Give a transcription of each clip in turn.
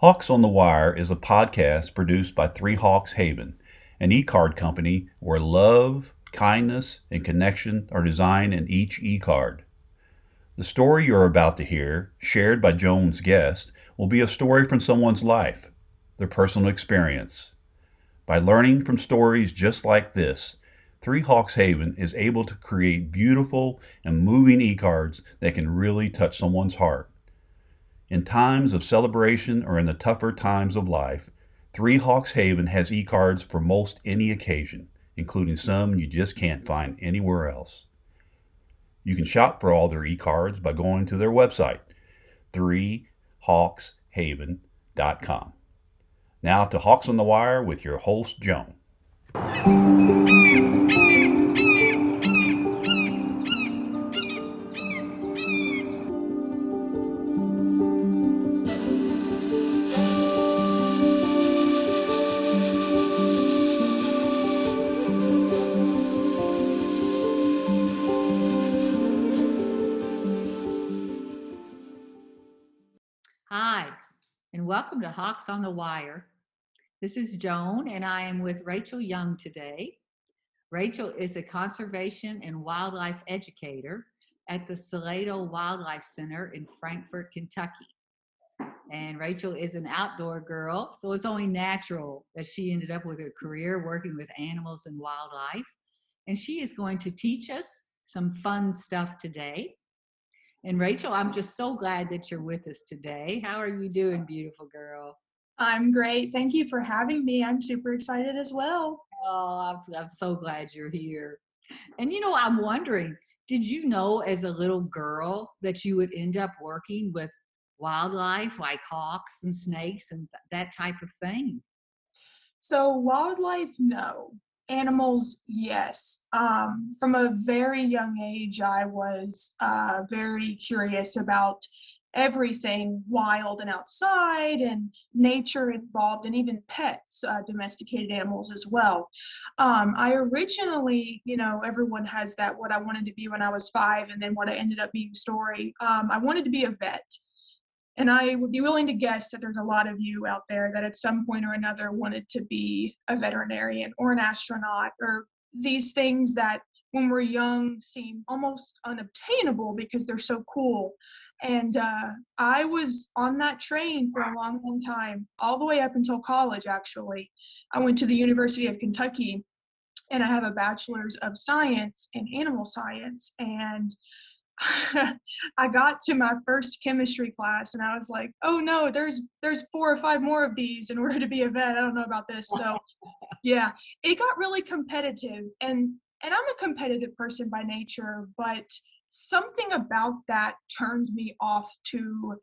Hawks on the Wire is a podcast produced by Three Hawks Haven, an e-card company where love, kindness, and connection are designed in each e-card. The story you're about to hear, shared by Joan's guest, will be a story from someone's life, their personal experience. By learning from stories just like this, Three Hawks Haven is able to create beautiful and moving e-cards that can really touch someone's heart. In times of celebration or in the tougher times of life, Three Hawks Haven has e-cards for most any occasion, including some you just can't find anywhere else. You can shop for all their e-cards by going to their website, threehawkshaven.com. Now to Hawks on the Wire with your host, Joan. Hi, and welcome to Hawks on the Wire. This is Joan, and I am with Rachel Young today. Rachel is a conservation and wildlife educator at the Salato Wildlife Center in Frankfort, Kentucky. And Rachel is an outdoor girl, so it's only natural that she ended up with a career working with animals and wildlife. And she is going to teach us some fun stuff today. And Rachel, I'm just so glad that you're with us today. How are you doing, beautiful girl? I'm great. Thank you for having me. I'm super excited as well. Oh, I'm so glad you're here. And I'm wondering, did you know as a little girl that you would end up working with wildlife like hawks and snakes and that type of thing? So, wildlife, no. Animals, yes. From a very young age, I was very curious about everything wild and outside and nature involved, and even pets, domesticated animals as well. I originally, everyone has that what I wanted to be when I was 5, and then what I ended up being story. I wanted to be a vet. And I would be willing to guess that there's a lot of you out there that at some point or another wanted to be a veterinarian or an astronaut or these things that when we're young seem almost unobtainable because they're so cool. And I was on that train for a long, long time, all the way up until college, actually. I went to the University of Kentucky and I have a bachelor's of science in animal science. And I got to my first chemistry class and I was like, oh no, there's 4 or 5 more of these in order to be a vet. I don't know about this. So yeah, it got really competitive and I'm a competitive person by nature, but something about that turned me off to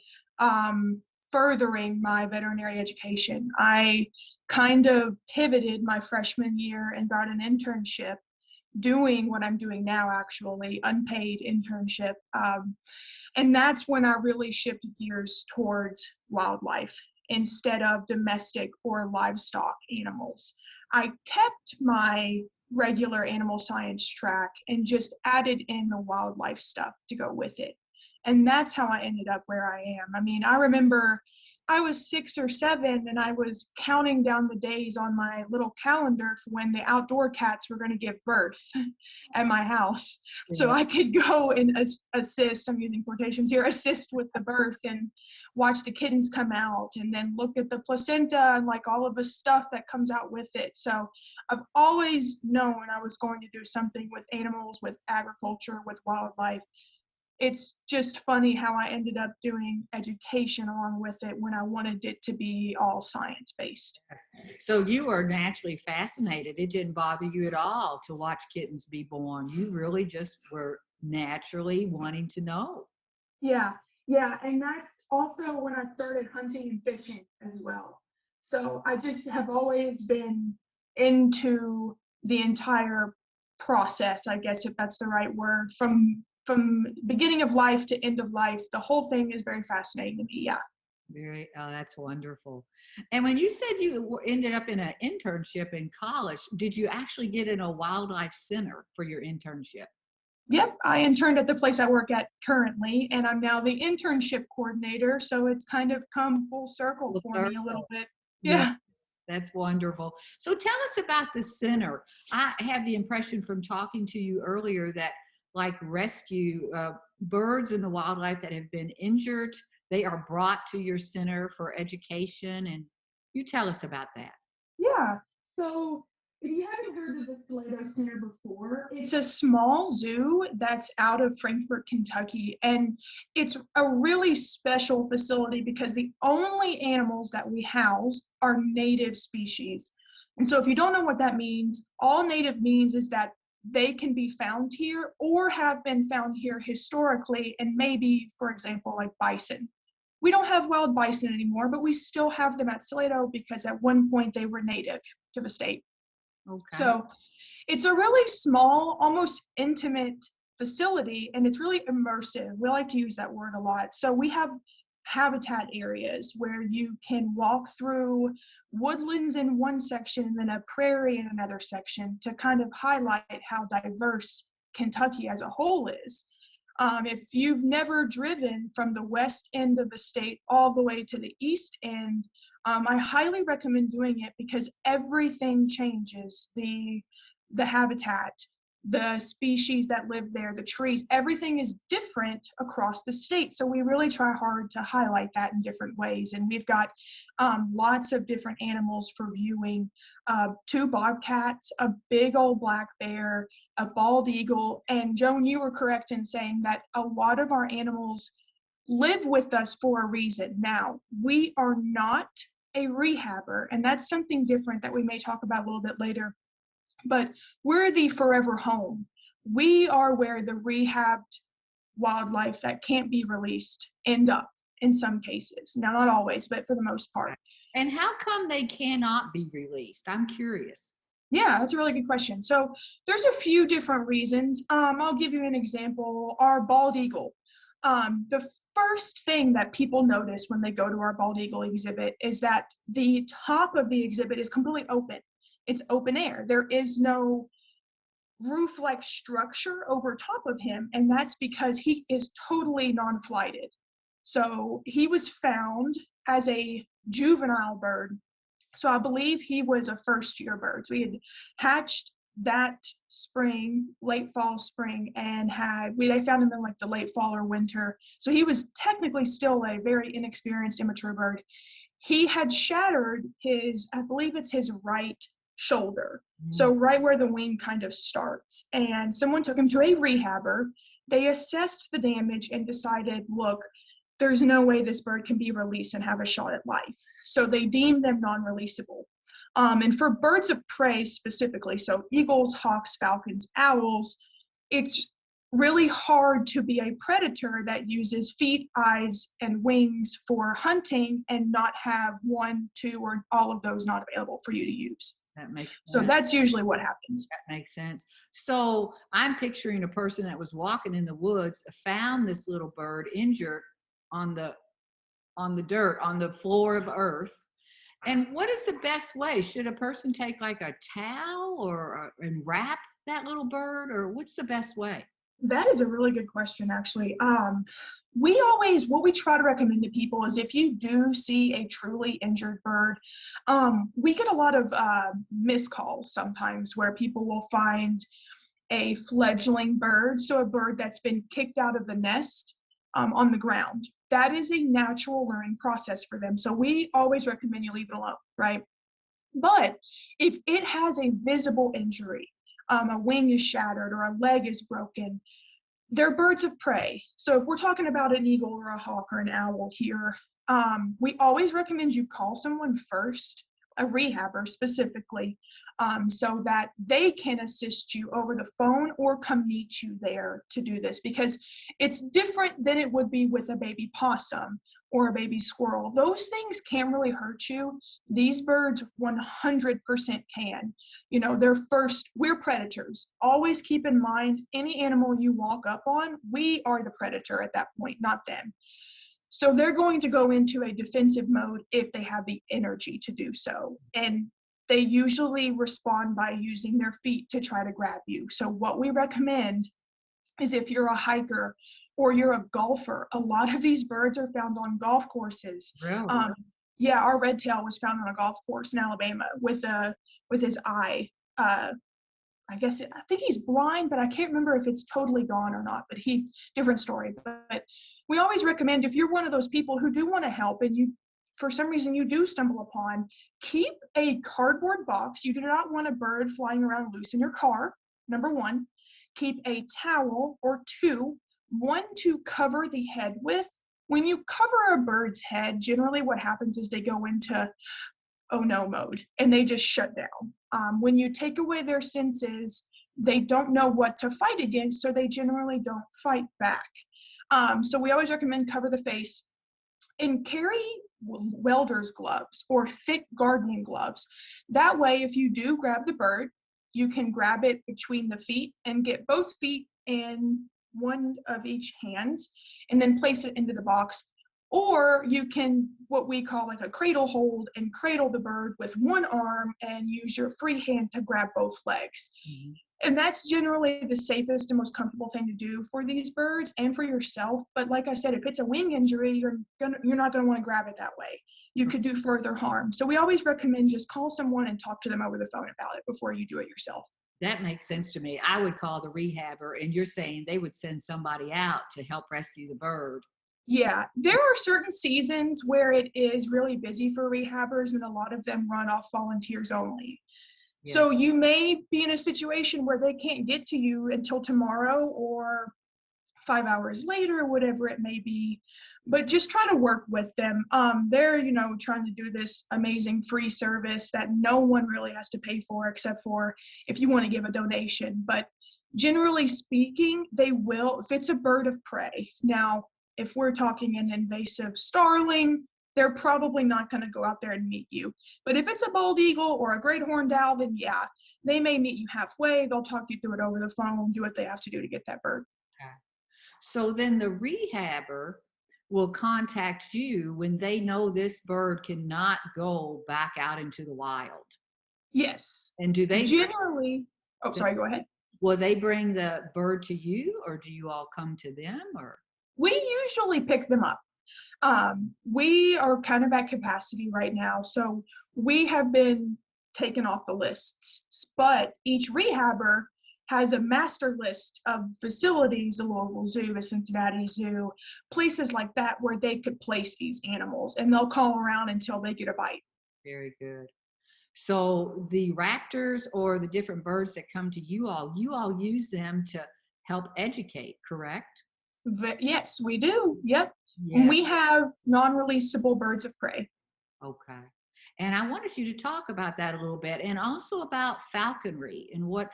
furthering my veterinary education. I kind of pivoted my freshman year and got an internship doing what I'm doing now, actually, unpaid internship. And that's when I really shifted gears towards wildlife instead of domestic or livestock animals. I kept my regular animal science track and just added in the wildlife stuff to go with it. And that's how I ended up where I am. I mean, I remember I was 6 or 7 and I was counting down the days on my little calendar for when the outdoor cats were going to give birth at my house. So Yeah. I could go and assist, I'm using quotations here, assist with the birth and watch the kittens come out and then look at the placenta and like all of the stuff that comes out with it. So I've always known I was going to do something with animals, with agriculture, with wildlife. It's just funny how I ended up doing education along with it when I wanted it to be all science based. So you are naturally fascinated. It didn't bother you at all to watch kittens be born. You really just were naturally wanting to know. Yeah, yeah, and that's also when I started hunting and fishing as well. So I just have always been into the entire process, I guess if that's the right word, from beginning of life to end of life. The whole thing is very fascinating to me. Yeah. Oh, that's wonderful. And when you said you ended up in an internship in college, did you actually get in a wildlife center for your internship? Yep, I interned at the place I work at currently, and I'm now the internship coordinator. So it's kind of come full circle Full for me a little circle. bit. Yeah, Yeah. that's wonderful. So tell us about the center. I have the impression from talking to you earlier that like rescue birds and the wildlife that have been injured, they are brought to your center for education. And you tell us about that. Yeah. So if you haven't heard of the Salato Center before, it's a small zoo that's out of Frankfort, Kentucky. And it's a really special facility because the only animals that we house are native species. And so if you don't know what that means, all native means is that they can be found here or have been found here historically, and maybe, for example, like bison. We don't have wild bison anymore, but we still have them at Salato because at one point they were native to the state. Okay. So it's a really small, almost intimate facility, and it's really immersive. We like to use that word a lot. So we have habitat areas where you can walk through woodlands in one section and then a prairie in another section to kind of highlight how diverse Kentucky as a whole is. If you've never driven from the west end of the state all the way to the east end, I highly recommend doing it because everything changes. The habitat, the species that live there, the trees, everything is different across the state. So we really try hard to highlight that in different ways. And we've got lots of different animals for viewing, two bobcats, a big old black bear, a bald eagle. And Joan, you were correct in saying that a lot of our animals live with us for a reason. Now, we are not a rehabber, and that's something different that we may talk about a little bit later, but we're the forever home. We are where the rehabbed wildlife that can't be released end up in some cases. Now, not always, but for the most part. And how come they cannot be released? I'm curious. Yeah, that's a really good question. So there's a few different reasons. I'll give you an example. Our bald eagle. The first thing that people notice when they go to our bald eagle exhibit is that the top of the exhibit is completely open. It's open air. There is no roof-like structure over top of him, and that's because he is totally non-flighted. So he was found as a juvenile bird. So I believe he was a first-year bird. So he had hatched that spring, late fall, spring, and they found him in like the late fall or winter. So he was technically still a very inexperienced, immature bird. He had shattered I believe it's his right shoulder. So right where the wing kind of starts. And someone took him to a rehabber. They assessed the damage and decided, look, there's no way this bird can be released and have a shot at life. So they deemed them non-releasable. And for birds of prey specifically, so eagles, hawks, falcons, owls, it's really hard to be a predator that uses feet, eyes, and wings for hunting and not have one, two, or all of those not available for you to use. That makes So sense. that's usually what happens. That makes sense. So I'm picturing a person that was walking in the woods, found this little bird injured on the dirt, on the floor of earth. And what is the best way? Should a person take like a towel and wrap that little bird, or what's the best way? That is a really good question, actually. What we try to recommend to people is if you do see a truly injured bird, we get a lot of missed calls sometimes where people will find a fledgling bird, so a bird that's been kicked out of the nest on the ground. That is a natural learning process for them. So we always recommend you leave it alone, right? But if it has a visible injury, a wing is shattered or a leg is broken, they're birds of prey. So if we're talking about an eagle or a hawk or an owl here, we always recommend you call someone first, a rehabber specifically, so that they can assist you over the phone or come meet you there to do this, because it's different than it would be with a baby possum or a baby squirrel. Those things can really hurt you. These birds 100% can. We're predators. Always keep in mind, any animal you walk up on, we are the predator at that point, not them. So they're going to go into a defensive mode if they have the energy to do so. And they usually respond by using their feet to try to grab you. So what we recommend is if you're a hiker or you're a golfer. A lot of these birds are found on golf courses. Really? Yeah, our red tail was found on a golf course in Alabama with his eye. I think he's blind, but I can't remember if it's totally gone or not. But different story. But we always recommend, if you're one of those people who do want to help and you, for some reason, you do stumble upon, keep a cardboard box. You do not want a bird flying around loose in your car, number one. Keep a towel or two, one to cover the head with. When you cover a bird's head, generally what happens is they go into oh no mode and they just shut down. When you take away their senses, they don't know what to fight against, so they generally don't fight back. So we always recommend cover the face and carry welder's gloves or thick gardening gloves. That way, if you do grab the bird, you can grab it between the feet and get both feet in one of each hands and then place it into the box. Or you can, what we call like a cradle hold, and cradle the bird with one arm and use your free hand to grab both legs. Mm-hmm. And that's generally the safest and most comfortable thing to do for these birds and for yourself. But like I said, if it's a wing injury, you're not going to want to grab it that way. You could do further harm. So we always recommend just call someone and talk to them over the phone about it before you do it yourself. That makes sense to me. I would call the rehabber, and you're saying they would send somebody out to help rescue the bird. Yeah, there are certain seasons where it is really busy for rehabbers, and a lot of them run off volunteers only. Yeah. So you may be in a situation where they can't get to you until tomorrow or 5 hours later, whatever it may be, but just try to work with them. They're, trying to do this amazing free service that no one really has to pay for, except for if you want to give a donation. But generally speaking, they will, if it's a bird of prey. Now, if we're talking an invasive starling, they're probably not going to go out there and meet you. But if it's a bald eagle or a great horned owl, then yeah, they may meet you halfway. They'll talk you through it over the phone, do what they have to do to get that bird. Okay. So then the rehabber will contact you when they know this bird cannot go back out into the wild. Yes. And do they generally? Sorry, go ahead. Will they bring the bird to you, or do you all come to them, or? We usually pick them up. We are kind of at capacity right now, so we have been taken off the lists, but each rehabber has a master list of facilities, the Louisville Zoo, the Cincinnati Zoo, places like that where they could place these animals, and they'll call around until they get a bite. Very good. So the raptors or the different birds that come to you all use them to help educate, correct? Yes, we do. Yep. Yeah. We have non-releasable birds of prey. Okay. And I wanted you to talk about that a little bit, and also about falconry and what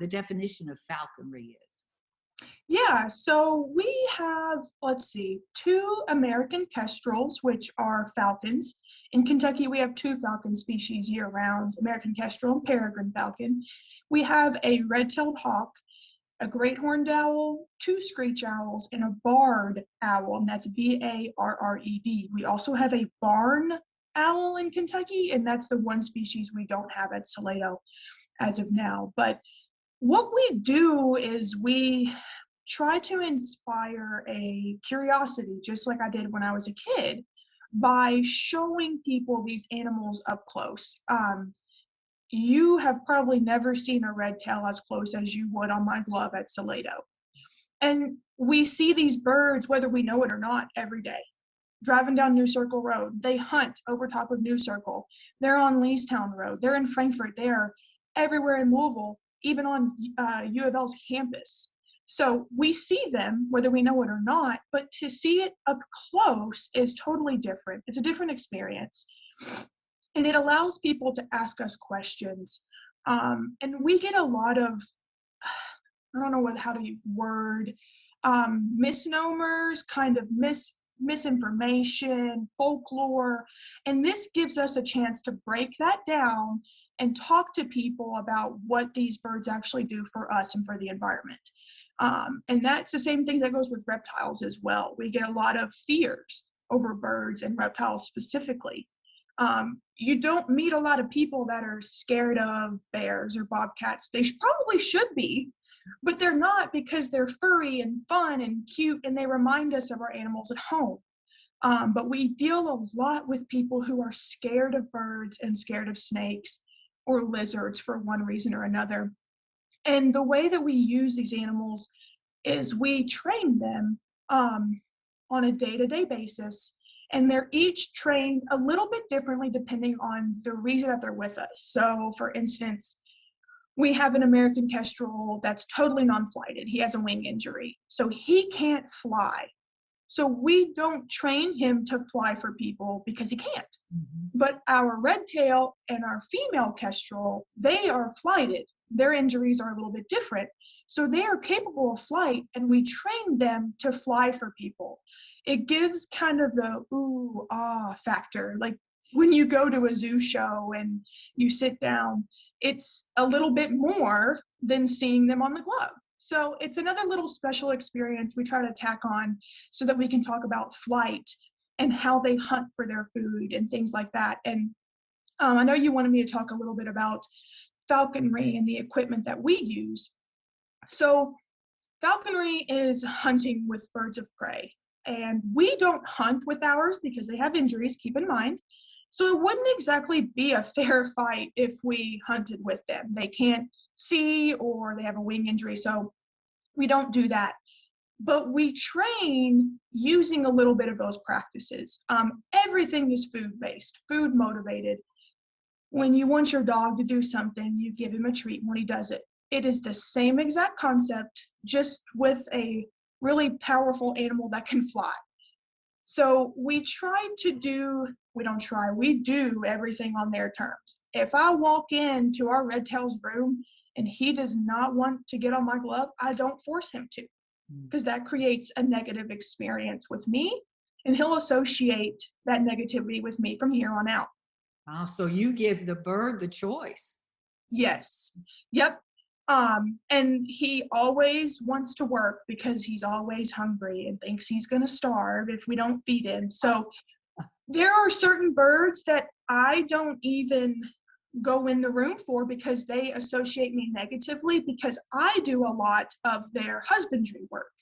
the definition of falconry is. Yeah, so we have, 2 American kestrels, which are falcons. In Kentucky, we have 2 falcon species year-round, American kestrel and peregrine falcon. We have a red-tailed hawk, a great horned owl, 2 screech owls, and a barred owl, and that's B-A-R-R-E-D. We also have a barn owl in Kentucky, and that's the one species we don't have at Salato as of now. But what we do is we try to inspire a curiosity, just like I did when I was a kid, by showing people these animals up close. You have probably never seen a red tail as close as you would on my glove at Salato. And we see these birds, whether we know it or not, every day. Driving down New Circle Road, they hunt over top of New Circle. They're on Leestown Road. They're in Frankfort. They're everywhere in Louisville, even on U of L's campus. So we see them, whether we know it or not, but to see it up close is totally different. It's a different experience. And it allows people to ask us questions. And we get a lot of, I don't know how to word, misnomers, kind of misinformation, folklore. And this gives us a chance to break that down and talk to people about what these birds actually do for us and for the environment. And that's the same thing that goes with reptiles as well. We get a lot of fears over birds and reptiles specifically. You don't meet a lot of people that are scared of bears or bobcats. They probably should be, but they're not, because they're furry and fun and cute, and they remind us of our animals at home. But we deal a lot with people who are scared of birds and scared of snakes or lizards for one reason or another. And the way that we use these animals is we train them on a day-to-day basis, and they're each trained a little bit differently depending on the reason that they're with us. So, for instance, we have an American kestrel that's totally non-flighted. He has a wing injury, so he can't fly. So we don't train him to fly for people because he can't. Mhm. But our red tail and our female kestrel, they are flighted. Their injuries are a little bit different. So they are capable of flight, and we train them to fly for people. It gives kind of the ooh, ah factor. Like when you go to a zoo show and you sit down, it's a little bit more than seeing them on the glove. So it's another little special experience we try to tack on so that we can talk about flight and how they hunt for their food and things like that. And I know you wanted me to talk a little bit about falconry and the equipment that we use. So falconry is hunting with birds of prey, and we don't hunt with ours because they have injuries, keep in mind. So it wouldn't exactly be a fair fight if we hunted with them. They can't see or they have a wing injury, so we don't do that. But we train using a little bit of those practices. Everything is food-based, food motivated. When you want your dog to do something, you give him a treat when he does it. It is the same exact concept, just with a really powerful animal that can fly. So we try to do, we don't try, we do everything on their terms. If I walk into our red tail's room and he does not want to get on my glove, I don't force him to, because that creates a negative experience with me, and he'll associate that negativity with me from here on out. Oh, so you give the bird the choice. Yes. Yep. And he always wants to work because he's always hungry and thinks he's going to starve if we don't feed him. So there are certain birds that I don't even go in the room for because they associate me negatively, because I do a lot of their husbandry work.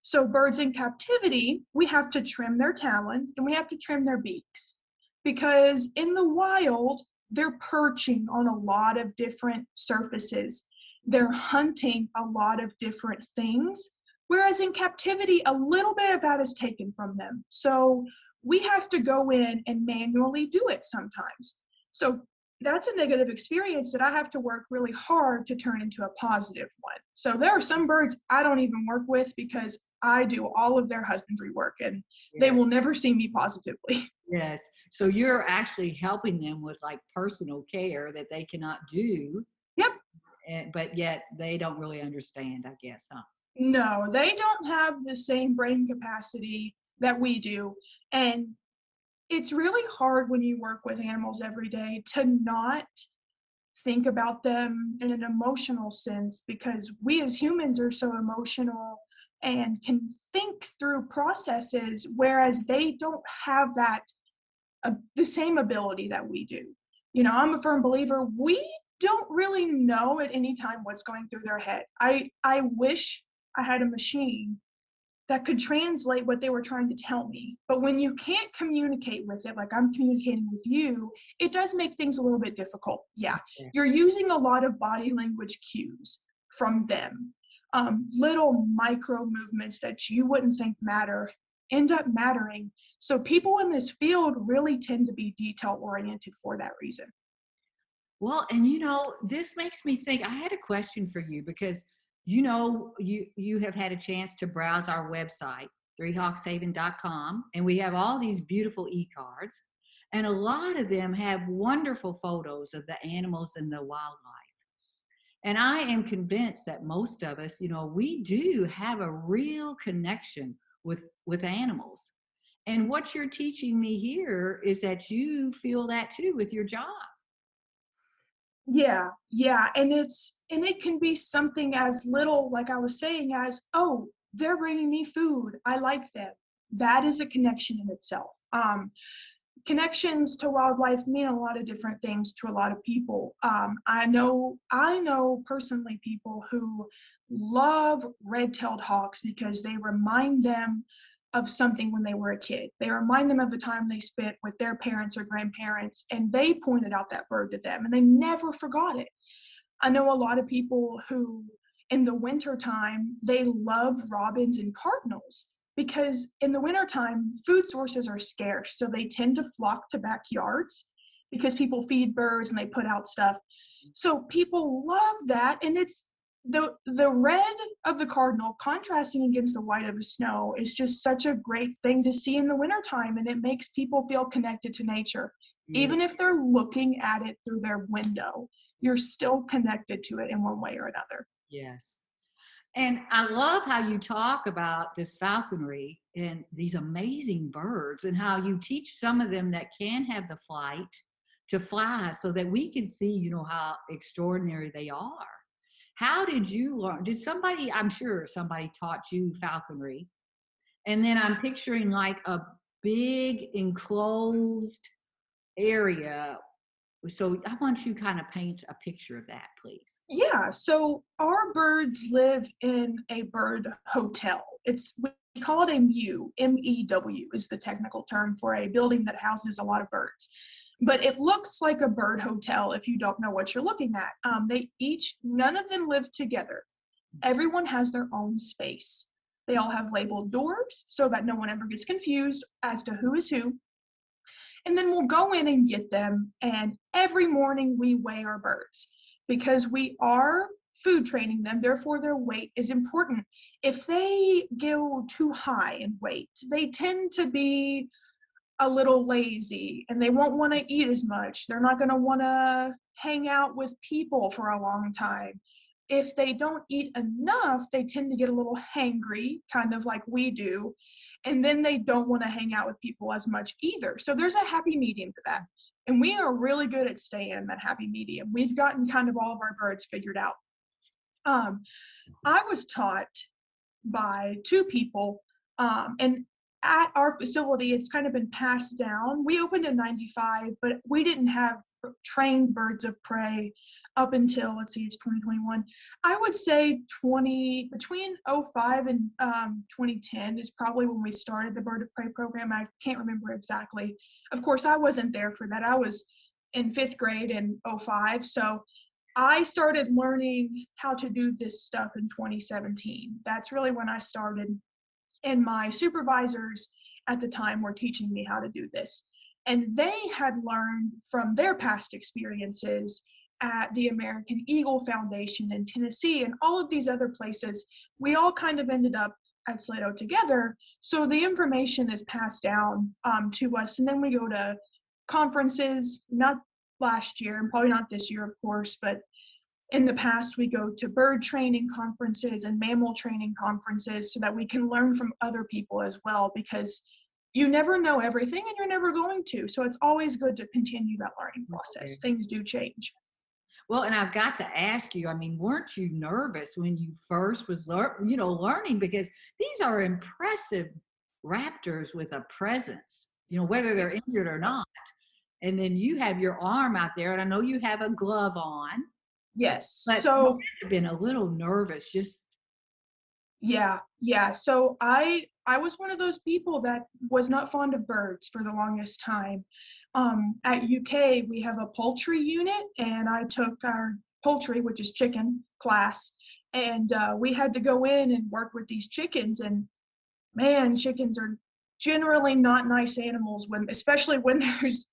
So birds in captivity, we have to trim their talons and we have to trim their beaks, because in the wild, they're perching on a lot of different surfaces. They're hunting a lot of different things, whereas in captivity, a little bit of that is taken from them. So we have to go in and manually do it sometimes. So that's a negative experience that I have to work really hard to turn into a positive one. So there are some birds I don't even work with because I do all of their husbandry work, and they Yeah. will never see me positively. Yes. So you're actually helping them with like personal care that they cannot do, Yep. but yet they don't really understand, I guess, huh? No, they don't have the same brain capacity that we do. And it's really hard when you work with animals every day to not think about them in an emotional sense, because we as humans are so emotional and can think through processes, whereas they don't have that the same ability that we do. You know, I'm a firm believer we don't really know at any time what's going through their head. I wish I had a machine that could translate what they were trying to tell me. But when you can't communicate with it, like I'm communicating with you, it does make things a little bit difficult. Yeah, you're Yes. using a lot of body language cues from them. Little micro movements that you wouldn't think matter end up mattering. So people in this field really tend to be detail oriented for that reason. Well, and this makes me think. I had a question for you because you have had a chance to browse our website, threehawkshaven.com, and we have all these beautiful e-cards, and a lot of them have wonderful photos of the animals and the wildlife. And I am convinced that most of us, we do have a real connection with animals. And what you're teaching me here is that you feel that too with your job. Yeah, yeah, and it can be something as little, like I was saying, as, oh, they're bringing me food, I like them. That is a connection in itself. Connections to wildlife mean a lot of different things to a lot of people. I know personally people who love red-tailed hawks because they remind them of something when they were a kid. They remind them of the time they spent with their parents or grandparents, and they pointed out that bird to them, and they never forgot it. I know a lot of people who, in the wintertime, they love robins and cardinals because in the wintertime, food sources are scarce. So they tend to flock to backyards because people feed birds and they put out stuff. So people love that. And it's the red of the cardinal contrasting against the white of the snow is just such a great thing to see in the wintertime. And it makes people feel connected to nature. Yeah. Even if they're looking at it through their window, you're still connected to it in one way or another. Yes. And I love how you talk about this falconry and these amazing birds and how you teach some of them that can have the flight to fly so that we can see, how extraordinary they are. How did you learn? Did somebody, I'm sure somebody taught you falconry. And then I'm picturing like a big enclosed area. So I want you to kind of paint a picture of that, please. Yeah, so our birds live in a bird hotel. We call it a mew, MEW is the technical term for a building that houses a lot of birds. But it looks like a bird hotel if you don't know what you're looking at. None of them live together. Everyone has their own space. They all have labeled doors so that no one ever gets confused as to who is who. And then we'll go in and get them. And every morning we weigh our birds because we are food training them. Therefore, their weight is important. If they go too high in weight, they tend to be a little lazy and they won't want to eat as much. They're not going to want to hang out with people for a long time. If they don't eat enough, they tend to get a little hangry, kind of like we do. And then they don't want to hang out with people as much either. So there's a happy medium for that. And we are really good at staying in that happy medium. We've gotten kind of all of our birds figured out. I was taught by two people, and at our facility, it's kind of been passed down. We opened in 95, but we didn't have trained birds of prey up until, let's see, it's 2021. I would say between '05 and 2010 is probably when we started the bird of prey program. I can't remember exactly. Of course, I wasn't there for that. I was in 5th grade in '05. So I started learning how to do this stuff in 2017. That's really when I started. And my supervisors at the time were teaching me how to do this. And they had learned from their past experiences at the American Eagle Foundation in Tennessee and all of these other places. We all kind of ended up at Salato together. So the information is passed down to us. And then we go to conferences, not last year, and probably not this year, of course, but in the past, we go to bird training conferences and mammal training conferences so that we can learn from other people as well, because you never know everything and you're never going to. So it's always good to continue that learning process. Things do change. Well, and I've got to ask you, weren't you nervous when you first was learning? Because these are impressive raptors with a presence, whether they're injured or not. And then you have your arm out there, and I know you have a glove on. Yes. But so I've been a little nervous. Yeah. So I was one of those people that was not fond of birds for the longest time. At UK, we have a poultry unit, and I took our poultry, which is chicken, class, and we had to go in and work with these chickens. And man, chickens are generally not nice animals especially when there's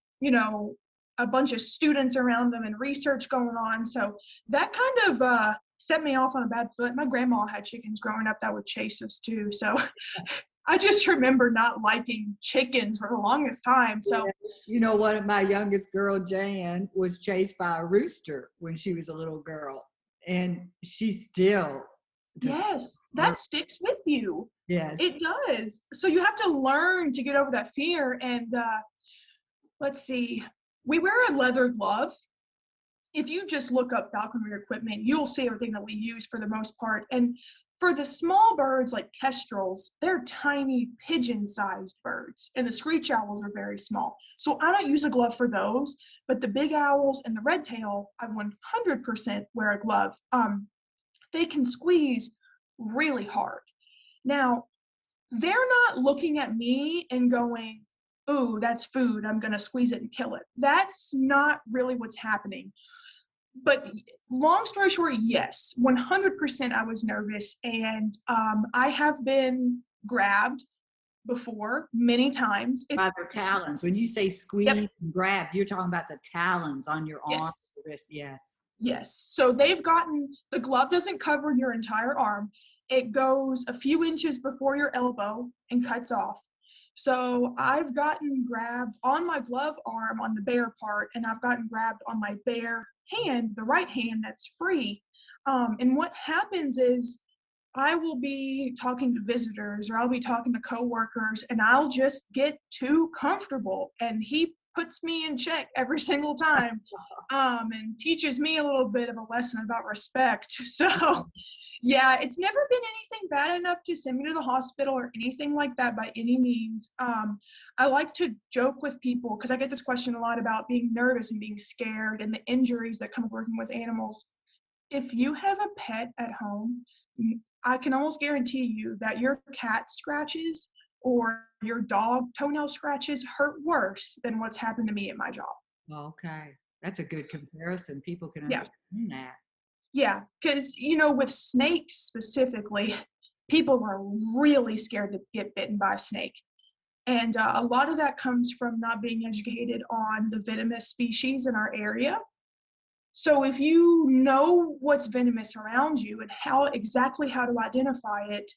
a bunch of students around them and research going on. So that kind of set me off on a bad foot. My grandma had chickens growing up that would chase us too. So I just remember not liking chickens for the longest time. So one of my youngest girl, Jan, was chased by a rooster when she was a little girl, and she still yes, that sticks with you. Yes, it does. So you have to learn to get over that fear. And let's see, we wear a leather glove. If you just look up falconry equipment, you'll see everything that we use for the most part. And for the small birds like kestrels, they're tiny pigeon-sized birds, and the screech owls are very small. So I don't use a glove for those, but the big owls and the red tail, I 100% wear a glove. they can squeeze really hard. Now, they're not looking at me and going, "Ooh, that's food. I'm going to squeeze it and kill it." That's not really what's happening. But long story short, yes, 100% I was nervous. And I have been grabbed before many times. By their talons. When you say Yep, squeeze and grab, you're talking about the talons on your arm, yes, the wrist. Yes. yes. So the glove doesn't cover your entire arm. It goes a few inches before your elbow and cuts off. So I've gotten grabbed on my glove arm on the bare part, and I've gotten grabbed on my bare hand, the right hand that's free. And what happens is I will be talking to visitors or I'll be talking to coworkers, and I'll just get too comfortable, and he puts me in check every single time, and teaches me a little bit of a lesson about respect. So yeah, it's never been anything bad enough to send me to the hospital or anything like that by any means. I like to joke with people because I get this question a lot about being nervous and being scared and the injuries that come with working with animals. If you have a pet at home, I can almost guarantee you that your cat scratches or your dog toenail scratches hurt worse than what's happened to me at my job. Okay. That's a good comparison. People can Yeah. understand that. Yeah, because with snakes specifically, people are really scared to get bitten by a snake. And a lot of that comes from not being educated on the venomous species in our area. So if you know what's venomous around you and exactly how to identify it,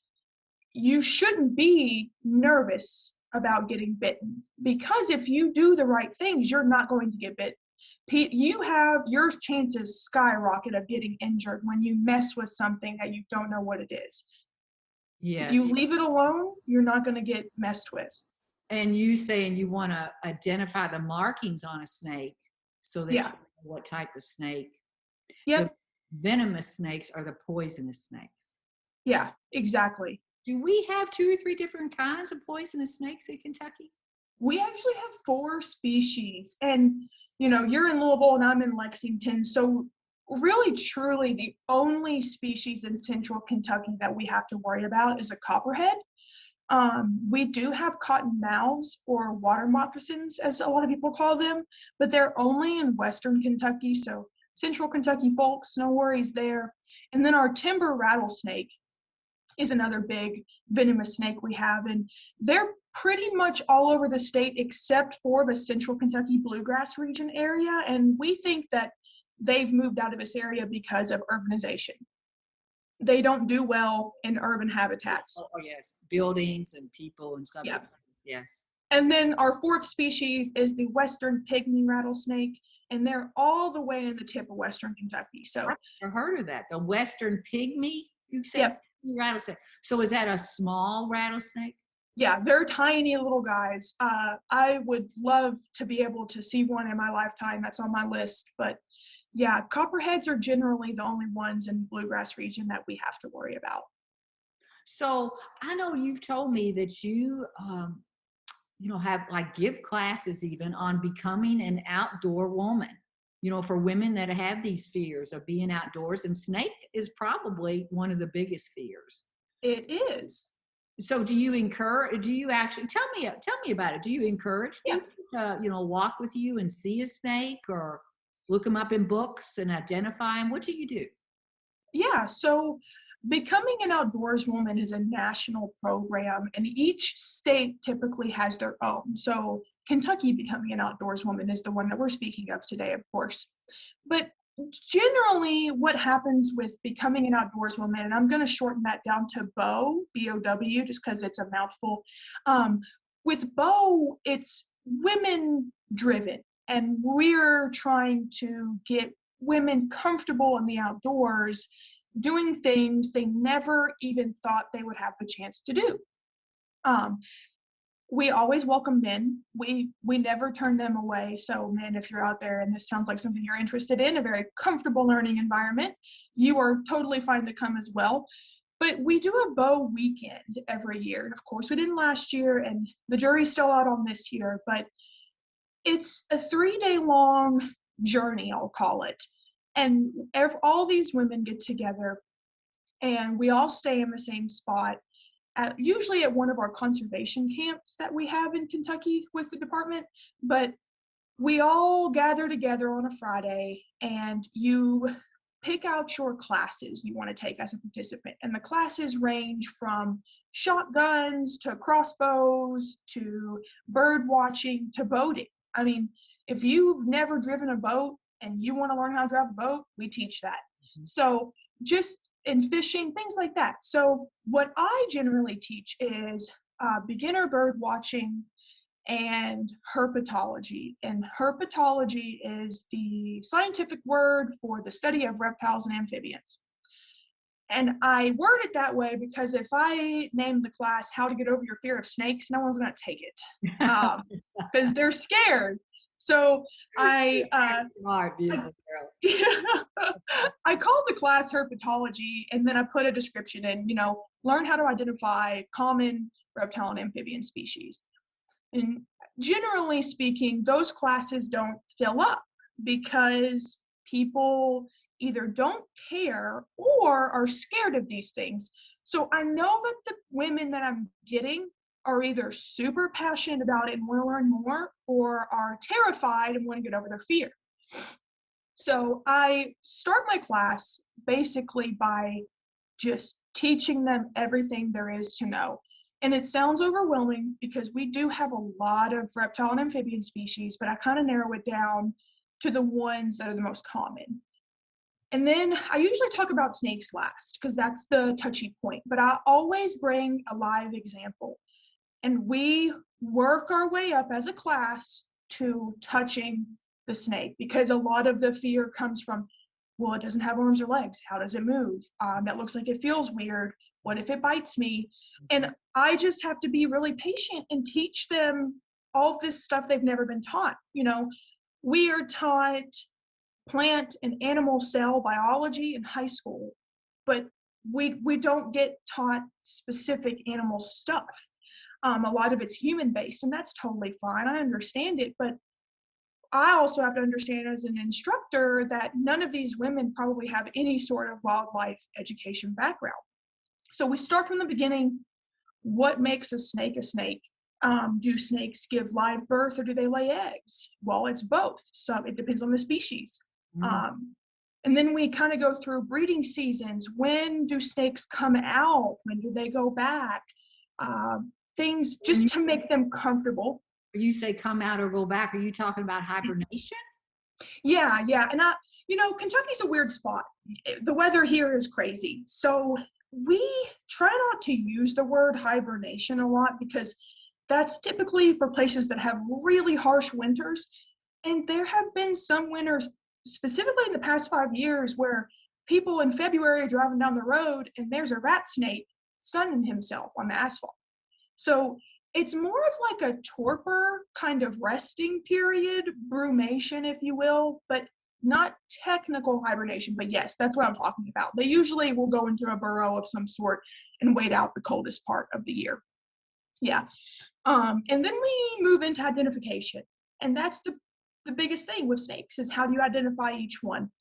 you shouldn't be nervous about getting bitten, because if you do the right things, you're not going to get bitten. You have your chances skyrocket of getting injured when you mess with something that you don't know what it is. If Yes. you leave it alone, you're not going to get messed with. And you saying you want to identify the markings on a snake so that you Yeah. know what type of snake. The Yep. venomous snakes are the poisonous snakes. Yeah, exactly. Do we have 2 or 3 different kinds of poisonous snakes in Kentucky? We actually have 4 species, and you're in Louisville and I'm in Lexington, so really truly the only species in central Kentucky that we have to worry about is a copperhead. We do have cottonmouths or water moccasins, as a lot of people call them, but they're only in western Kentucky, so central Kentucky folks, no worries there. And then our timber rattlesnake is another big venomous snake we have, and they're pretty much all over the state except for the central Kentucky bluegrass region area, and we think that they've moved out of this area because of urbanization. They don't do well in urban habitats. Oh, yes. Buildings and people and Yeah. subdivisions. Yes. And then our 4th species is the western pygmy rattlesnake, and they're all the way in the tip of western Kentucky. So, I've never heard of that. The western pygmy, you said? yep. Rattlesnake. So is that a small rattlesnake? Yeah, they're tiny little guys. I would love to be able to see one in my lifetime. That's on my list. But yeah, copperheads are generally the only ones in bluegrass region that we have to worry about. So I know you've told me that have like give classes even on becoming an outdoor woman, for women that have these fears of being outdoors, and snake is probably one of the biggest fears. It is. So do you actually tell me about it? Do you encourage Yeah. people to, walk with you and see a snake or look them up in books and identify them? What do you do? Yeah, so Becoming an Outdoors Woman is a national program, and each state typically has their own. So Kentucky Becoming an Outdoors Woman is the one that we're speaking of today, of course. But generally, what happens with Becoming an Outdoors Woman, and I'm going to shorten that down to BOW, B-O-W, just because it's a mouthful. With BOW, it's women driven, and we're trying to get women comfortable in the outdoors doing things they never even thought they would have the chance to do. Um, we always welcome men. We never turn them away. So men, if you're out there and this sounds like something you're interested in, a very comfortable learning environment, you are totally fine to come as well. But we do a BOW weekend every year. And of course we didn't last year, and the jury's still out on this year, but it's a 3-day long journey, I'll call it. And all these women get together and we all stay in the same spot usually at one of our conservation camps that we have in Kentucky with the department. But we all gather together on a Friday, and you pick out your classes you want to take as a participant. And the classes range from shotguns to crossbows to bird watching to boating. I mean, if you've never driven a boat and you want to learn how to drive a boat, we teach that. So just in fishing, things like that. So what I generally teach is beginner bird watching and herpetology. And herpetology is the scientific word for the study of reptiles and amphibians. And I word it that way because if I named the class How to Get Over Your Fear of Snakes, no one's going to take it because they're scared. So I beautiful girl. I called the class herpetology, and then I put a description in, learn how to identify common reptile and amphibian species. And generally speaking, those classes don't fill up because people either don't care or are scared of these things. So I know that the women that I'm getting are either super passionate about it and want to learn more, or are terrified and want to get over their fear. So I start my class basically by just teaching them everything there is to know. And it sounds overwhelming because we do have a lot of reptile and amphibian species, but I kind of narrow it down to the ones that are the most common. And then I usually talk about snakes last because that's the touchy point, but I always bring a live example. And we work our way up as a class to touching the snake, because a lot of the fear comes from, well, it doesn't have arms or legs. How does it move? That looks like it feels weird. What if it bites me? And I just have to be really patient and teach them all this stuff they've never been taught. We are taught plant and animal cell biology in high school, but we don't get taught specific animal stuff. A lot of it's human-based, and that's totally fine. I understand it, but I also have to understand as an instructor that none of these women probably have any sort of wildlife education background. So we start from the beginning. What makes a snake a snake? Do snakes give live birth or do they lay eggs? Well, it's both. So it depends on the species. And then we kind of go through breeding seasons. When do snakes come out? When do they go back? Things just to make them comfortable. You say come out or go back, are you talking about hibernation? Yeah. And Kentucky's a weird spot. The weather here is crazy. So we try not to use the word hibernation a lot because that's typically for places that have really harsh winters. And there have been some winters, specifically in the past 5 years, where people in February are driving down the road and there's a rat snake sunning himself on the asphalt. So it's more of like a torpor kind of resting period, brumation, if you will, but not technical hibernation. But yes, that's what I'm talking about. They usually will go into a burrow of some sort and wait out the coldest part of the year. Yeah. And then we move into identification. And that's the biggest thing with snakes is how do you identify each one?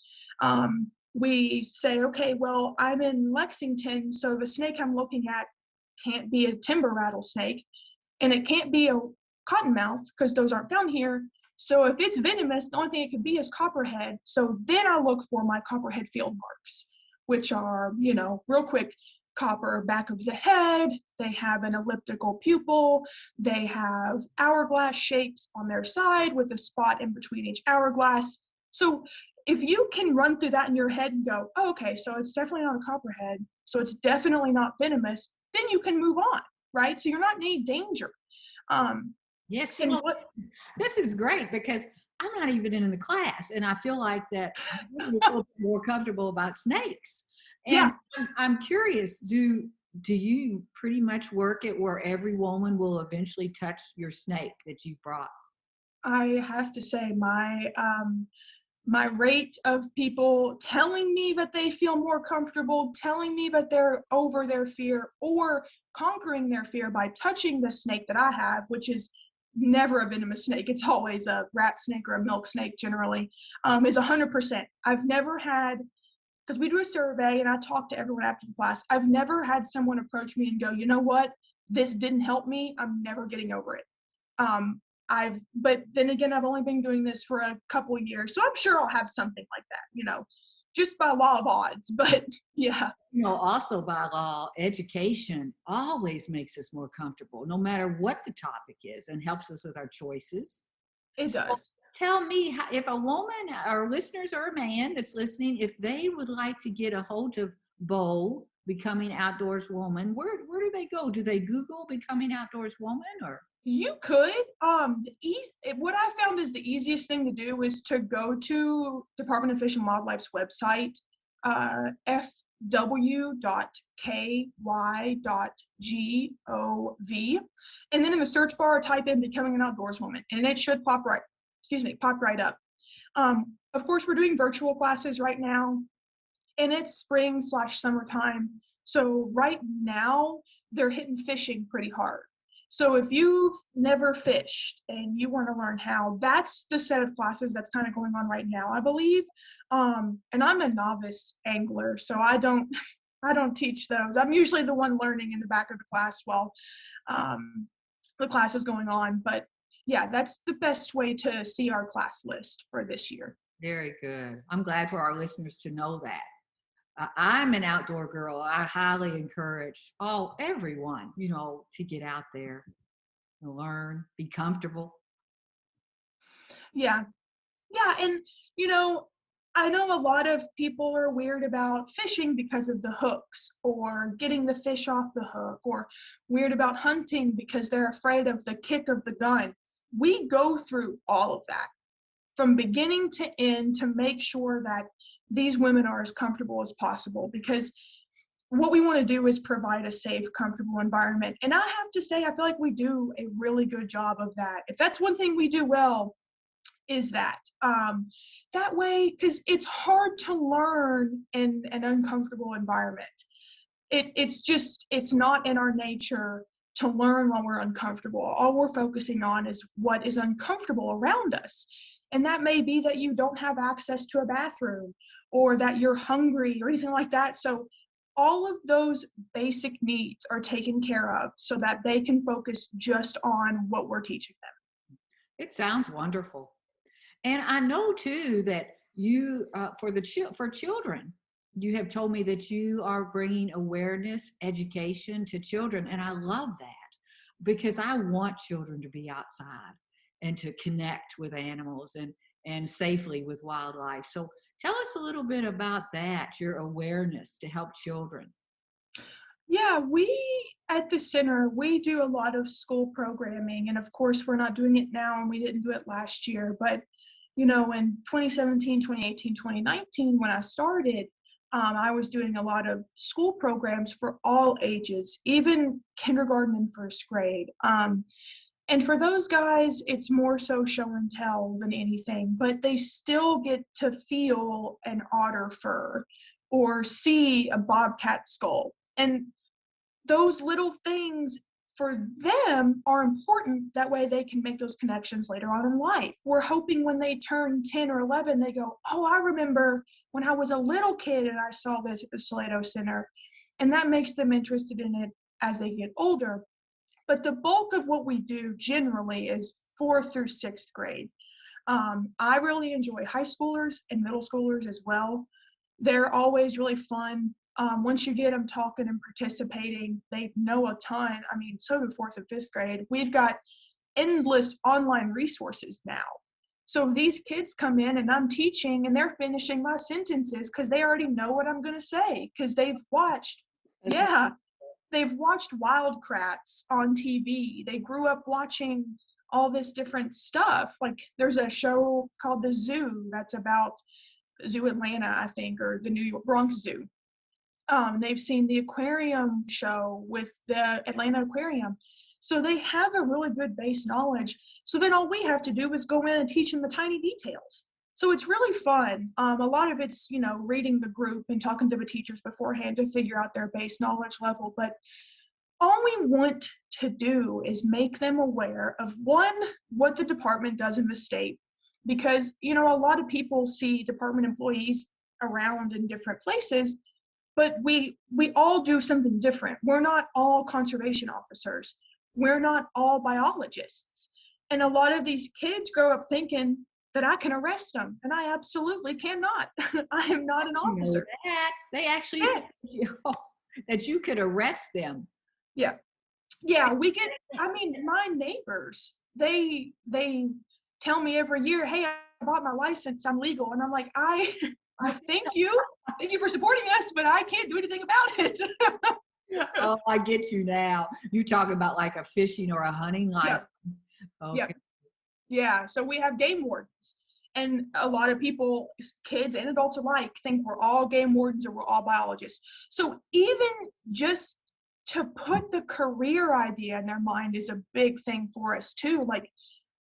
We say, okay, well, I'm in Lexington, so the snake I'm looking at can't be a timber rattlesnake, and it can't be a cottonmouth because those aren't found here. So if it's venomous, the only thing it could be is copperhead. So then I look for my copperhead field marks, which are, real quick, copper back of the head. They have an elliptical pupil. They have hourglass shapes on their side with a spot in between each hourglass. So if you can run through that in your head and go, oh, okay, so it's definitely not a copperhead, so it's definitely not venomous, then you can move on, right? So you're not in any danger. Yes, this is great because I'm not even in the class, and I feel like that I'm a little bit more comfortable about snakes. And yeah. I'm curious, do you pretty much work it where every woman will eventually touch your snake that you brought? I have to say my rate of people telling me that they feel more comfortable, telling me that they're over their fear or conquering their fear by touching the snake that I have, which is never a venomous snake, it's always a rat snake or a milk snake generally, is 100%. I've never had because we do a survey and I talk to everyone after the class. I've never had someone approach me and go, you know what, this didn't help me. I'm never getting over it. But then again, I've only been doing this for a couple of years, so I'm sure I'll have something like that, just by law of odds. But yeah, Also by law, education always makes us more comfortable, no matter what the topic is, and helps us with our choices. it So does. tell me, if a woman, our listeners, or a man that's listening, if they would like to get a hold of Bo, Becoming Outdoors Woman, where do they go? Do they Google Becoming Outdoors Woman, or? You could. What I found is the easiest thing to do is to go to Department of Fish and Wildlife's website, fw.ky.gov, and then in the search bar, type in "Becoming an Outdoors Woman," and it should pop right up. Of course, we're doing virtual classes right now, and it's spring/summertime. So right now, they're hitting fishing pretty hard. So if you've never fished and you want to learn how, that's the set of classes that's kind of going on right now, I believe. And I'm a novice angler, so I don't teach those. I'm usually the one learning in the back of the class while the class is going on. But yeah, that's the best way to see our class list for this year. Very good. I'm glad for our listeners to know that. I'm an outdoor girl. I highly encourage everyone, to get out there and learn, be comfortable. Yeah. And I know a lot of people are weird about fishing because of the hooks or getting the fish off the hook, or weird about hunting because they're afraid of the kick of the gun. We go through all of that from beginning to end to make sure that these women are as comfortable as possible, because what we want to do is provide a safe, comfortable environment. And I have to say, I feel like we do a really good job of that. If that's one thing we do well, is that way, because it's hard to learn in an uncomfortable environment. It's not in our nature to learn while we're uncomfortable. All we're focusing on is what is uncomfortable around us. And that may be that you don't have access to a bathroom, or that you're hungry, or anything like that. So all of those basic needs are taken care of so that they can focus just on what we're teaching them. It sounds wonderful. And I know too that you, for children, you have told me that you are bringing awareness, education to children, and I love that, because I want children to be outside and to connect with animals and safely with wildlife. So tell us a little bit about that, your awareness to help children. Yeah, we at the center, we do a lot of school programming. And of course, we're not doing it now, and we didn't do it last year. But, in 2017, 2018, 2019, when I started, I was doing a lot of school programs for all ages, even kindergarten and first grade. And for those guys, it's more so show and tell than anything, but they still get to feel an otter fur or see a bobcat skull. And those little things for them are important. That way they can make those connections later on in life. We're hoping when they turn 10 or 11, they go, oh, I remember when I was a little kid and I saw this at the Salato Center. And that makes them interested in it as they get older. But the bulk of what we do generally is 4th through 6th grade. I really enjoy high schoolers and middle schoolers as well. They're always really fun. Once you get them talking and participating, they know a ton. I mean, so do 4th and 5th grade. We've got endless online resources now. So these kids come in and I'm teaching and they're finishing my sentences because they already know what I'm going to say, because they've watched. They've watched Wildcrats on TV. They grew up watching all this different stuff. Like there's a show called The Zoo that's about Zoo Atlanta, I think, or the New York Bronx Zoo. They've seen the aquarium show with the Atlanta Aquarium. So they have a really good base knowledge. So then all we have to do is go in and teach them the tiny details. So it's really fun. A lot of it's, reading the group and talking to the teachers beforehand to figure out their base knowledge level. But all we want to do is make them aware of, one, what the department does in the state. Because, a lot of people see department employees around in different places, but we all do something different. We're not all conservation officers. We're not all biologists. And a lot of these kids grow up thinking that I can arrest them, and I absolutely cannot. I am not an You know officer. that they actually Yeah, think that you could arrest them. yeah, yeah. We get. I mean, my neighbors, they tell me every year, "Hey, I bought my license. I'm legal," and I'm like, I thank you for supporting us, but I can't do anything about it. Oh, I get you now. You talk about like a fishing or a hunting Yeah, license. yeah, Okay. yeah. So we have game wardens, and a lot of people, kids and adults alike, think we're all game wardens or we're all biologists. So even just to put the career idea in their mind is a big thing for us too. Like,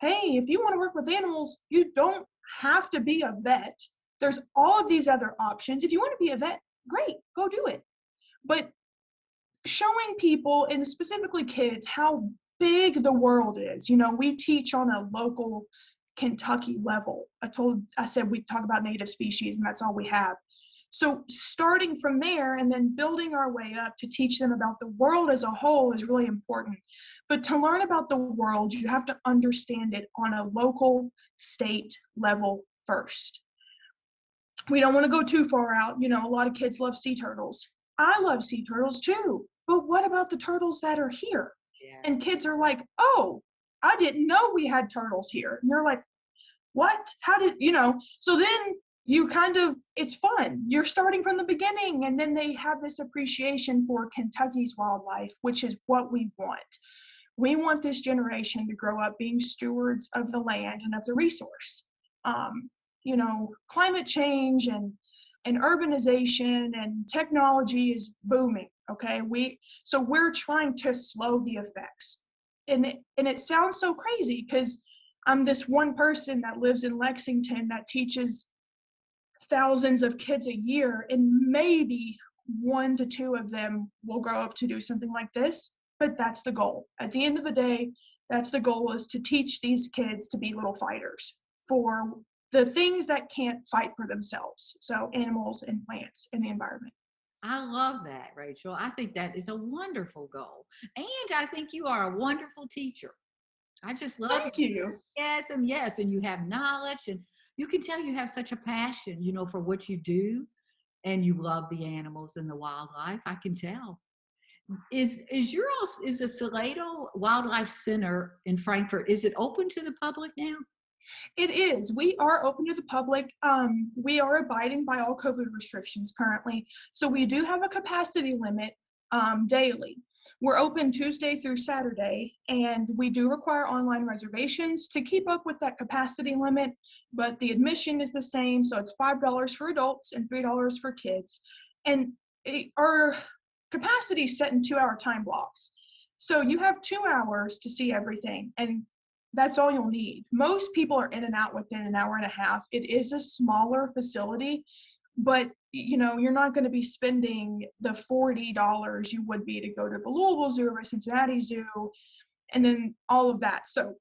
hey, if you want to work with animals, you don't have to be a vet. There's all of these other options. If you want to be a vet, great, go do it. But showing people, and specifically kids, how big the world is. We teach on a local Kentucky level. I said we talk about native species, and that's all we have. So starting from there and then building our way up to teach them about the world as a whole is really important. But to learn about the world, you have to understand it on a local, state level first. We don't want to go too far out. A lot of kids love sea turtles. I love sea turtles too. But what about the turtles that are here? And Yes. kids are like, oh, I didn't know we had turtles here. And you're like, what? How did, So then it's fun. You're starting from the beginning. And then they have this appreciation for Kentucky's wildlife, which is what we want. We want this generation to grow up being stewards of the land and of the resource. Um, Climate change and urbanization and technology is booming. Okay, so we're trying to slow the effects, and it sounds so crazy because I'm this one person that lives in Lexington that teaches thousands of kids a year, and maybe 1 to 2 of them will grow up to do something like this. But that's the goal. At the end of the day, that's the goal, is to teach these kids to be little fighters for the things that can't fight for themselves. So animals and plants and the environment. I love that, Rachel. I think that is a wonderful goal. And I think you are a wonderful teacher. I just love Thank you. yes, and yes, and you have knowledge, and you can tell you have such a passion, for what you do, and you love the animals and the wildlife. I can tell. Is the Salato Wildlife Center in Frankfurt? Is it open to the public now? It is. We are open to the public. We are abiding by all COVID restrictions currently. So we do have a capacity limit daily. We're open Tuesday through Saturday, and we do require online reservations to keep up with that capacity limit, but the admission is the same. So it's $5 for adults and $3 for kids. And our capacity is set in 2-hour time blocks. So you have 2 hours to see everything, and that's all you'll need. Most people are in and out within an hour and a half. It is a smaller facility, but you're not going to be spending the $40 you would be to go to the Louisville Zoo or Cincinnati Zoo, and then all of that. So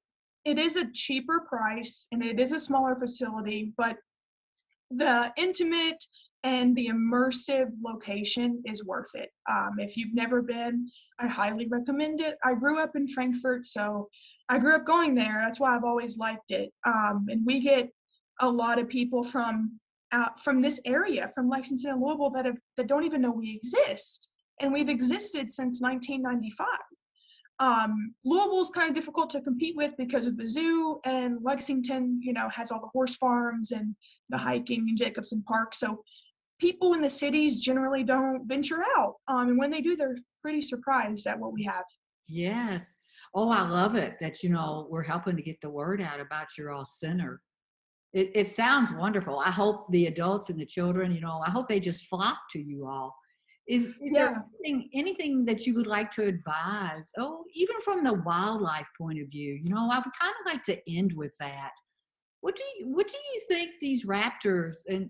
it is a cheaper price, and it is a smaller facility, but the intimate and the immersive location is worth it. If you've never been, I highly recommend it. I grew up in Frankfort, so I grew up going there. That's why I've always liked it. And we get a lot of people from this area, from Lexington and Louisville, that don't even know we exist. And we've existed since 1995. Louisville's kind of difficult to compete with because of the zoo, and Lexington, has all the horse farms and the hiking and Jacobson Park. So people in the cities generally don't venture out. And when they do, they're pretty surprised at what we have. Yes. Oh, I love it that, we're helping to get the word out about your all center. It sounds wonderful. I hope the adults and the children, I hope they just flock to you all. Is Yeah. there anything that you would like to advise? Oh, even from the wildlife point of view, I would kind of like to end with that. What do you think these raptors and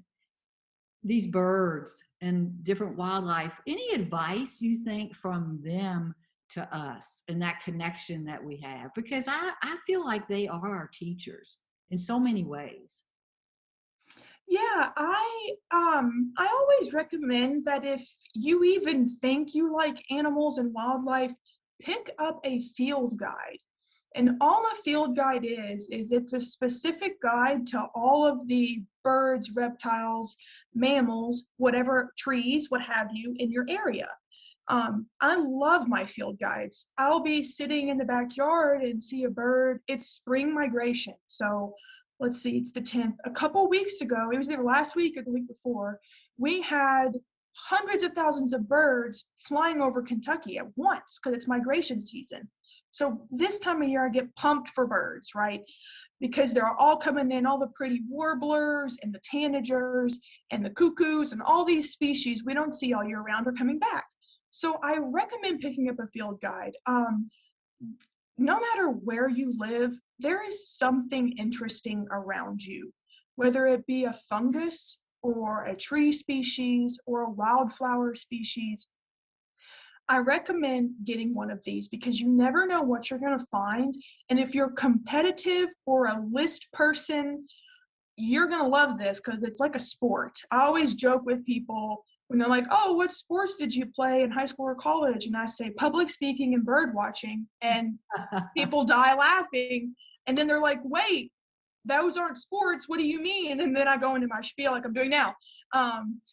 these birds and different wildlife, any advice you think from them to us and that connection that we have? Because I feel like they are our teachers in so many ways. Yeah, I always recommend that if you even think you like animals and wildlife, pick up a field guide. And all a field guide is it's a specific guide to all of the birds, reptiles, mammals, whatever, trees, what have you, in your area. I love my field guides. I'll be sitting in the backyard and see a bird. It's spring migration. So let's see, it's the 10th. A couple weeks ago, it was either last week or the week before, we had hundreds of thousands of birds flying over Kentucky at once because it's migration season. So this time of year, I get pumped for birds, right? Because they're all coming in, all the pretty warblers and the tanagers and the cuckoos and all these species we don't see all year round are coming back. So I recommend picking up a field guide. No matter where you live, there is something interesting around you, whether it be a fungus or a tree species or a wildflower species. I recommend getting one of these because you never know what you're going to find. And if you're competitive or a list person, you're going to love this because it's like a sport. I always joke with people when they're like, oh, what sports did you play in high school or college? And I say public speaking and bird watching. And people die laughing. And then they're like, wait, those aren't sports. What do you mean? And then I go into my spiel like I'm doing now.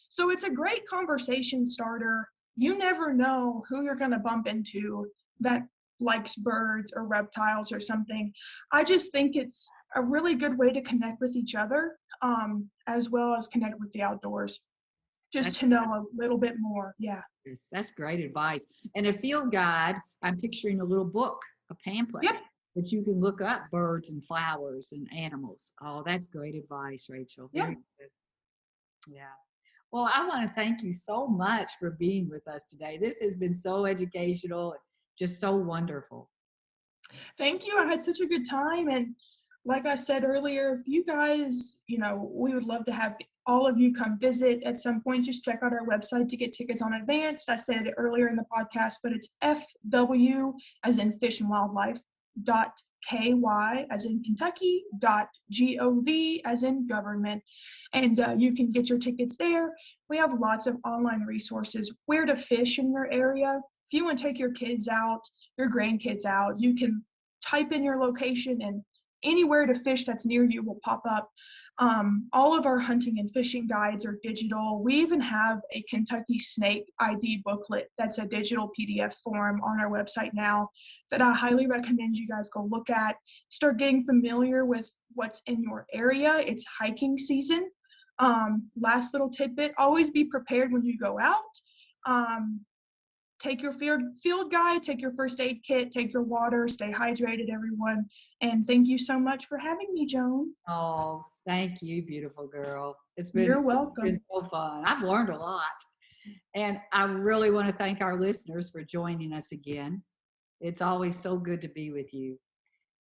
So it's a great conversation starter. You never know who you're going to bump into that likes birds or reptiles or something. I just think it's a really good way to connect with each other, as well as connect with the outdoors, just That's to know a little bit more. Yeah. yes, that's great advice. And a field guide, I'm picturing a little book, a pamphlet Yep. that you can look up birds and flowers and animals. Oh, that's great advice, Rachel. Yep. Very good. Yeah. Well, I want to thank you so much for being with us today. This has been so educational and just so wonderful. Thank you. I had such a good time. And like I said earlier, if you guys, we would love to have all of you come visit at some point. Just check out our website to get tickets on advance. I said it earlier in the podcast, but it's FW as in fish and wildlife .KY as in Kentucky .GOV as in government. And you can get your tickets there. We have lots of online resources, where to fish in your area. If you want to take your kids out, your grandkids out, you can type in your location and anywhere to fish that's near you will pop up. All of our hunting and fishing guides are digital. We even have a Kentucky snake ID booklet that's a digital PDF form on our website now that I highly recommend you guys go look at. Start getting familiar with what's in your area. It's hiking season. Last little tidbit, always be prepared when you go out. Take your field guide, take your first aid kit, take your water, stay hydrated, everyone. And thank you so much for having me, Joan. Oh, thank you, beautiful girl. You're It's been welcome. so fun. I've learned a lot. And I really want to thank our listeners for joining us again. It's always so good to be with you.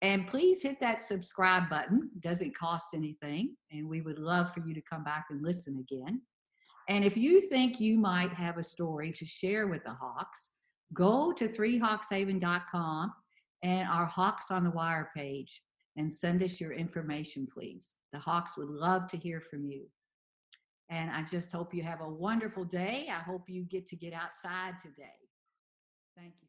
And please hit that subscribe button. It doesn't cost anything. And we would love for you to come back and listen again. And if you think you might have a story to share with the Hawks, go to 3hawkshaven.com and our Hawks on the Wire page and send us your information, please. The Hawks would love to hear from you. And I just hope you have a wonderful day. I hope you get to get outside today. Thank you.